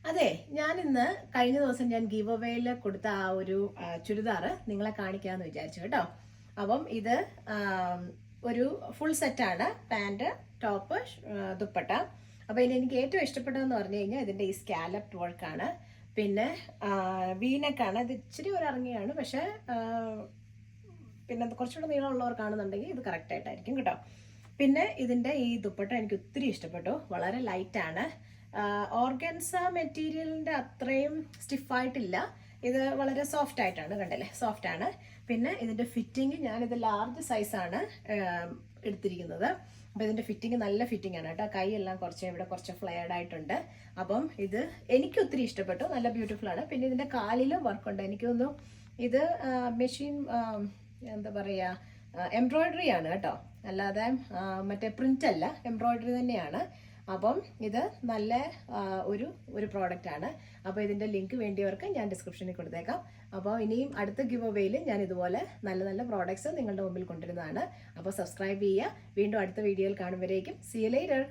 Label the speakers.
Speaker 1: അതെ, ഞാൻ ഇന്ന് കഴിഞ്ഞ ദിവസം ഞാൻ ഗീവ് അവേയിൽ കൊടുത്ത ആ ഒരു ചുരിദാറ് നിങ്ങളെ കാണിക്കാമെന്ന് വിചാരിച്ചു കേട്ടോ. അപ്പം ഇത് ഒരു ഫുൾ സെറ്റാണ്, പാൻറ്, ടോപ്പ്, ദുപ്പട്ട. അപ്പോൾ ഇതിന് എനിക്ക് ഏറ്റവും ഇഷ്ടപ്പെട്ടതെന്ന് പറഞ്ഞു കഴിഞ്ഞാൽ ഇതിൻ്റെ ഈ സ്കാലപ്ഡ് വർക്കാണ്. പിന്നെ വീനക്കാണ്, ഇത് ഇച്ചിരി ഒരു ഇറങ്ങിയാണ്, പക്ഷേ പിന്നെ കുറച്ചുകൂടെ നീളമുള്ളവർക്കാണെന്നുണ്ടെങ്കിൽ ഇത് കറക്റ്റായിട്ടായിരിക്കും കേട്ടോ. പിന്നെ ഇതിൻ്റെ ഈ ദുപ്പട്ട എനിക്ക് ഒത്തിരി ഇഷ്ടപ്പെട്ടു, വളരെ ലൈറ്റാണ്. ഓർഗൻസ മെറ്റീരിയലിൻ്റെ അത്രയും സ്റ്റിഫായിട്ടില്ല, ഇത് വളരെ സോഫ്റ്റ് ആയിട്ടാണ്, കണ്ടല്ലേ, സോഫ്റ്റ് ആണ്. പിന്നെ ഇതിൻ്റെ ഫിറ്റിംഗ്, ഞാനിത് ലാർജ് സൈസാണ് എടുത്തിരിക്കുന്നത്. അപ്പോൾ ഇതിൻ്റെ ഫിറ്റിംഗ് നല്ല ഫിറ്റിംഗ് ആണ് കേട്ടോ. കൈയെല്ലാം കുറച്ച് ഇവിടെ കുറച്ച് ഫ്ലെയർഡ് ആയിട്ടുണ്ട്. അപ്പം ഇത് എനിക്ക് ഒത്തിരി ഇഷ്ടപ്പെട്ടു, നല്ല ബ്യൂട്ടിഫുൾ ആണ്. പിന്നെ ഇതിൻ്റെ കാലിലും വർക്കുണ്ട്. എനിക്ക് തോന്നുന്നു ഇത് മെഷീൻ എന്താ പറയുക, എംബ്രോയ്ഡറി ആണ് കേട്ടോ, അല്ലാതെ മറ്റേ പ്രിന്റ് അല്ല, എംബ്രോയ്ഡറി തന്നെയാണ്. അപ്പം ഇത് നല്ല ഒരു പ്രോഡക്റ്റ് ആണ്. അപ്പോൾ ഇതിൻ്റെ ലിങ്ക് വേണ്ടിയവർക്ക് ഞാൻ ഡിസ്ക്രിപ്ഷനിൽ കൊടുത്തേക്കാം. അപ്പോൾ ഇനിയും അടുത്ത ഗിവ് അവേയിൽ ഞാൻ ഇതുപോലെ നല്ല നല്ല പ്രോഡക്ട്സ് നിങ്ങളുടെ മുമ്പിൽ കൊണ്ടുവരുന്നതാണ്. അപ്പോൾ സബ്സ്ക്രൈബ് ചെയ്യുക. വീണ്ടും അടുത്ത വീഡിയോയിൽ കാണുമ്പോഴേക്കും സീ യു ലേറ്റർ.